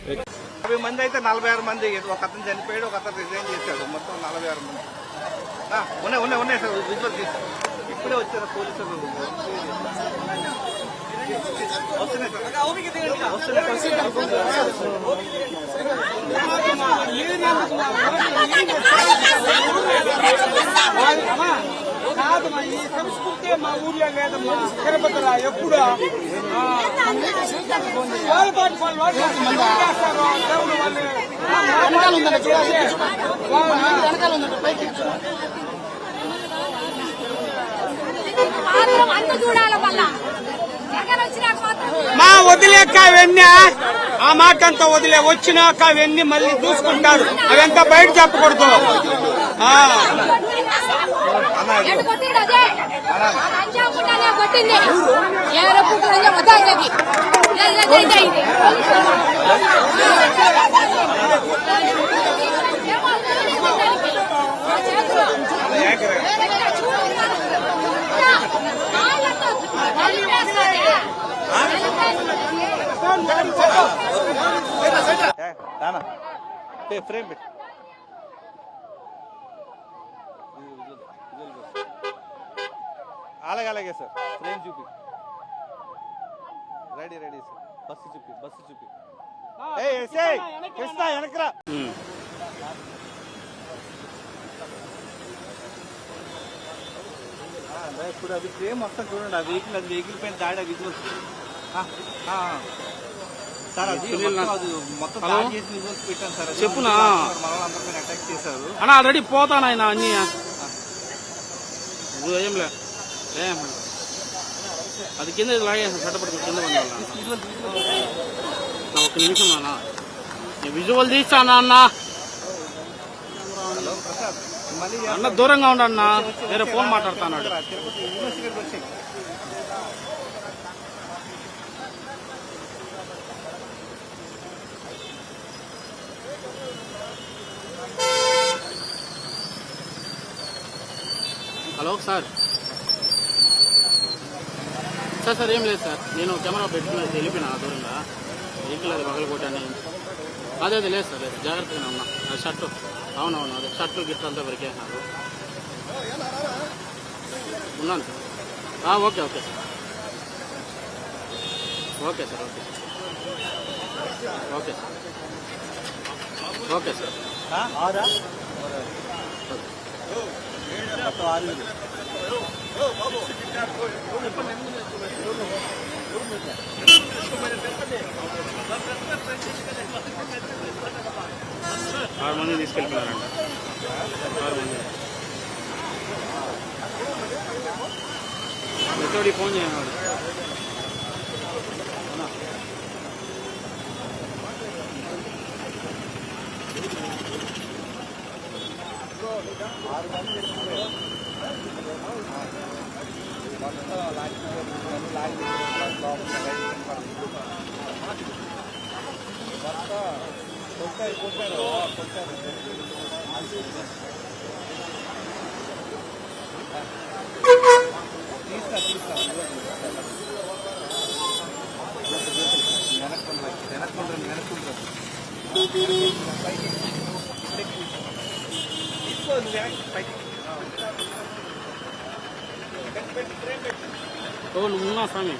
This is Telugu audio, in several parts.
50 మంది అయితే 46 మంది, ఒక అతను చనిపోయాడు, ఒక అతను రిజైన్ చేశాడు. మొత్తం 46 మంది ఉన్నాయి సార్. విజువల్ తీసి ఇప్పుడే వచ్చారు పోలీసులు. వస్తున్నాయి కాదమ్మా, ఈ సంస్కృతి మా ఊర్లో లేదమ్మా. తిరుపతిలో ఎప్పుడు మా వదిలేక అవన్నీ ఆ మాట అంతా వదిలే వచ్చినాక అవన్నీ మళ్ళీ చూసుకుంటారు. అవంతా బయట చెప్పకూడదు. ఫ్రేమ్ పెట్టి అలాగే సార్. ఫ్రేమ్ చూపి. Ready sir. బస్సు చూపి. వెనకరా. ఇప్పుడు అది ఫ్రేమ్ మొత్తం చూడండి. ఆ వెహికల్ పైన దాడి విజువల్స్ సార్. అది మొత్తం దాడి చేసి విజువల్స్ పెట్టాను సార్. చెప్పునా అందరిపైన అటాక్ చేశారు అన్న. ఆల్రెడీ పోతాను ఆయన అన్ని ఏంలే అది కింద లాగేసాను. చట్టపడి కింద ఒక్క నిమిషం అన్న. విజువల్ తీస్తాను అన్న. అన్న దూరంగా ఉండన్న. వేరే ఫోన్ మాట్లాడుతున్నాడు. Hello sir. సార్ ఏం లేదు సార్. నేను కెమెరా పెట్టుకుని వెళ్ళిపోయినా దూరంగా. వెహికల్ అది పగలు కొట్టాను. అదే లేదు సార్. లేదు జాగ్రత్తగానే ఉన్నా. అది షర్టు. అవునవును. అదే షర్టు గిట్టు అంతా వరికేసినారు. ఉన్నాను sir. Okay sir. Okay sir. Sir. ఆరు మంది తీసుకెళ్ళిపోయారంట. 6 మంది. మెత్తోడి ఫోన్ చేయనాడు. నువ్వు ఉన్నా స్వామి.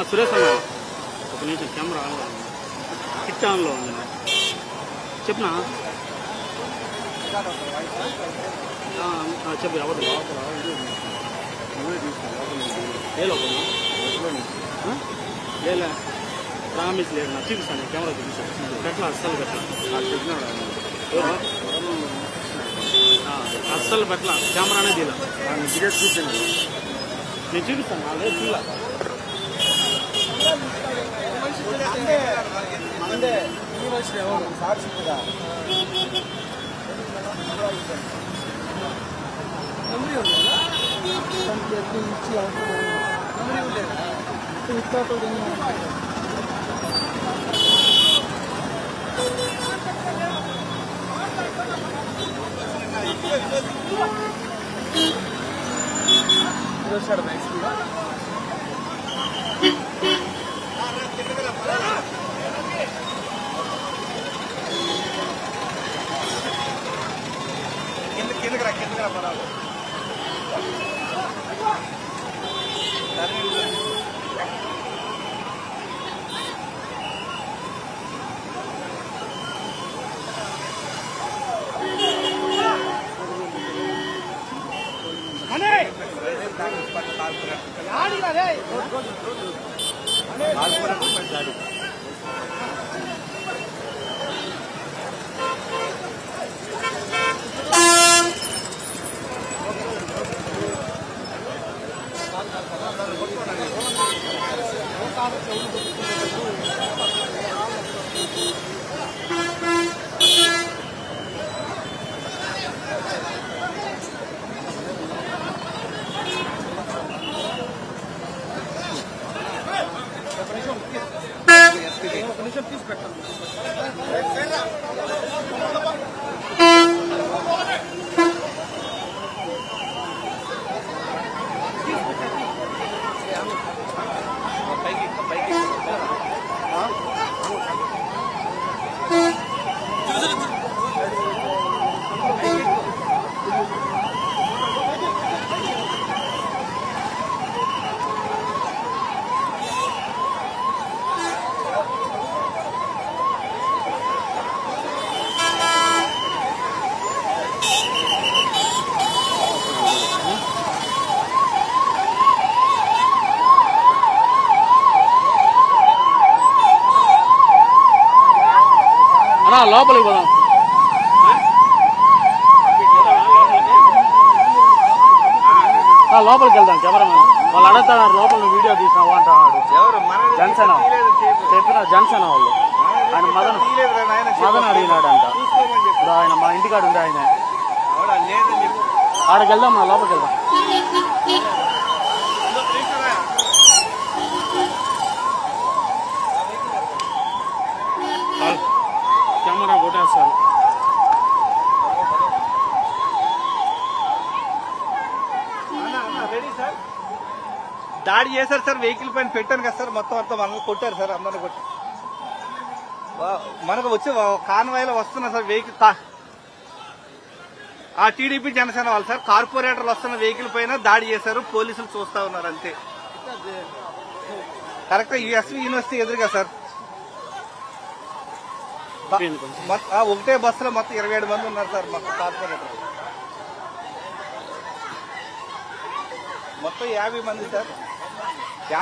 సురేష్ అన్న ఒక నిమిషం కెమెరా కిట్ ఆన్లో ఉంది చెప్పనా చెప్పు ఎవరు ఏ లోపల లేదా ప్రామిస్ లేదు నాకు చూపిస్తాను కెమెరా చూపిస్తాను గట్లా అస్సలు గట్లా అస్సలు పట్ల కెమెరానే తీలా చూసాను నేను చూపిస్తాను అదే చూడాలి కిందకి రా పడాలి లోపలికి పోదాం లోపలికి వెళ్దాం కెమెరామెన్ వాళ్ళు అడుగుతున్నారు లోపల వీడియో తీసినావు అంటున్నాడు జన్సేన చెప్పిన జన్సేన వాళ్ళు ఆయన మదన్ అడిగినాడంట ఇప్పుడు ఆయన మా ఇంటికాడ ఉండే ఆయన ఆడికి వెళ్దాం మా లోపలికి వెళ్దాం కెమెరా కొట్టేస్తారు దాడి చేశారు సార్ వెహికల్ పైన పెట్టాను కదా సార్ మొత్తం అంతా మనల్ని కొట్టారు సార్ అందరిని కొట్టి మనకు వచ్చి కాన్వాయ్లో వస్తున్నా సార్ వెహికల్ ఆ టీడీపీ జనసేన వాళ్ళు సార్ కార్పొరేటర్లు వస్తున్న వెహికల్ పైన దాడి చేశారు పోలీసులు చూస్తా ఉన్నారు అంతే కరెక్ట్ ఎస్వి యూనివర్సిటీ ఎదురుగా సార్ ఒకటే బస్సులో మొత్తం 27 మంది ఉన్నారు సార్ మొత్తం కార్పొరేటర్ మొత్తం 50 మంది సార్